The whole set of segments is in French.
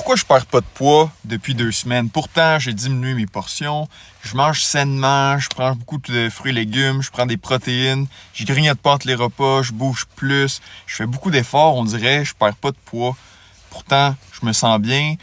pourquoi je perds pas de poids depuis 2 semaines? Pourtant, j'ai diminué mes portions, je mange sainement, je prends beaucoup de fruits et légumes, je prends des protéines, je grignote pas entre les repas, je bouge plus, je fais beaucoup d'efforts, on dirait, je perds pas de poids. Pourtant, je me sens bien,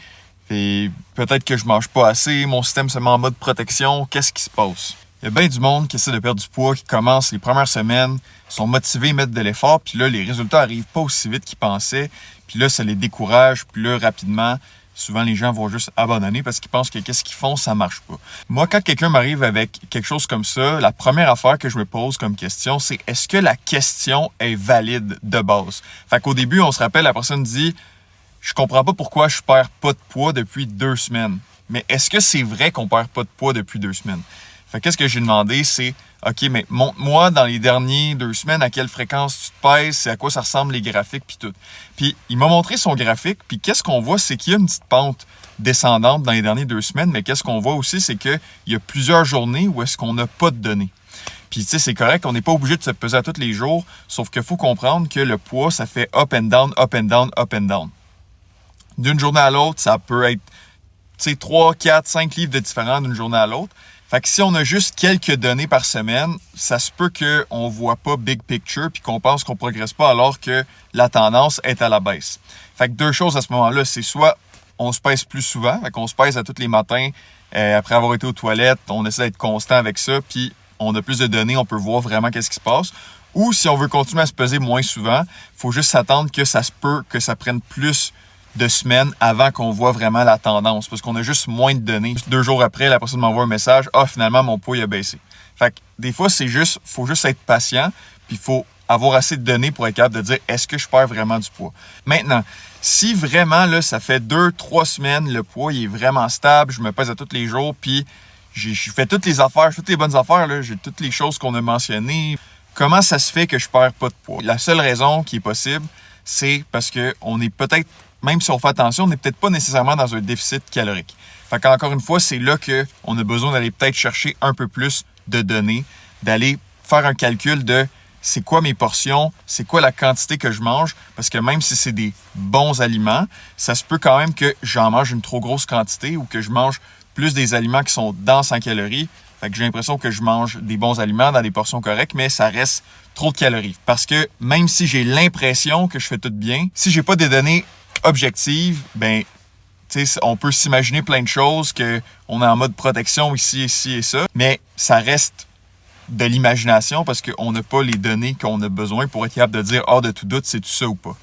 et peut-être que je mange pas assez, mon système se met en mode protection, qu'est-ce qui se passe? Il y a bien du monde qui essaie de perdre du poids, qui commence les premières semaines, sont motivés, mettent de l'effort, puis là, les résultats arrivent pas aussi vite qu'ils pensaient, puis là, ça les décourage, puis là, rapidement, souvent, les gens vont juste abandonner parce qu'ils pensent que qu'est-ce qu'ils font, ça marche pas. Moi, quand quelqu'un m'arrive avec quelque chose comme ça, la première affaire que je me pose comme question, c'est est-ce que la question est valide de base? Fait qu'au début, on se rappelle, la personne dit « Je comprends pas pourquoi je perds pas de poids depuis 2 semaines. » Mais est-ce que c'est vrai qu'on perd pas de poids depuis 2 semaines? Fait qu'est-ce que j'ai demandé, c'est OK, mais montre-moi dans les dernières 2 semaines à quelle fréquence tu te pèses, c'est à quoi ça ressemble les graphiques, puis tout. Puis il m'a montré son graphique, puis qu'est-ce qu'on voit, c'est qu'il y a une petite pente descendante dans les dernières 2 semaines, mais qu'est-ce qu'on voit aussi, c'est qu'il y a plusieurs journées où est-ce qu'on n'a pas de données. Puis tu sais, c'est correct, on n'est pas obligé de se peser à tous les jours, sauf qu'il faut comprendre que le poids, ça fait up and down, up and down, up and down. D'une journée à l'autre, ça peut être 3, 4, 5 livres de différents d'une journée à l'autre. Fait que si on a juste quelques données par semaine, ça se peut qu'on ne voit pas big picture puis qu'on pense qu'on ne progresse pas alors que la tendance est à la baisse. Fait que 2 choses à ce moment-là, c'est soit on se pèse plus souvent, fait qu'on se pèse à tous les matins après avoir été aux toilettes, on essaie d'être constant avec ça, puis on a plus de données, on peut voir vraiment qu'est-ce qui se passe. Ou si on veut continuer à se peser moins souvent, il faut juste s'attendre que ça se peut que ça prenne plus de semaines avant qu'on voit vraiment la tendance. Parce qu'on a juste moins de données. 2 jours après, la personne m'envoie un message. Ah, finalement, mon poids il a baissé. Fait que des fois, faut juste être patient. Puis il faut avoir assez de données pour être capable de dire est-ce que je perds vraiment du poids. Maintenant, si vraiment, là, ça fait 2-3 semaines, le poids il est vraiment stable, je me pèse à tous les jours, puis je fais toutes les affaires, toutes les bonnes affaires, là, j'ai toutes les choses qu'on a mentionnées. Comment ça se fait que je perds pas de poids? La seule raison qui est possible, c'est parce qu'on est peut-être, même si on fait attention, on n'est peut-être pas nécessairement dans un déficit calorique. Fait qu'encore une fois, c'est là qu'on a besoin d'aller peut-être chercher un peu plus de données, d'aller faire un calcul de c'est quoi mes portions, c'est quoi la quantité que je mange, parce que même si c'est des bons aliments, ça se peut quand même que j'en mange une trop grosse quantité ou que je mange plus des aliments qui sont denses en calories. Fait que j'ai l'impression que je mange des bons aliments dans des portions correctes, mais ça reste trop de calories. Parce que même si j'ai l'impression que je fais tout bien, si j'ai pas des données objective, ben, on peut s'imaginer plein de choses, qu'on est en mode protection ici et ça, mais ça reste de l'imagination parce qu'on n'a pas les données qu'on a besoin pour être capable de dire, de tout doute, c'est tout ça ou pas.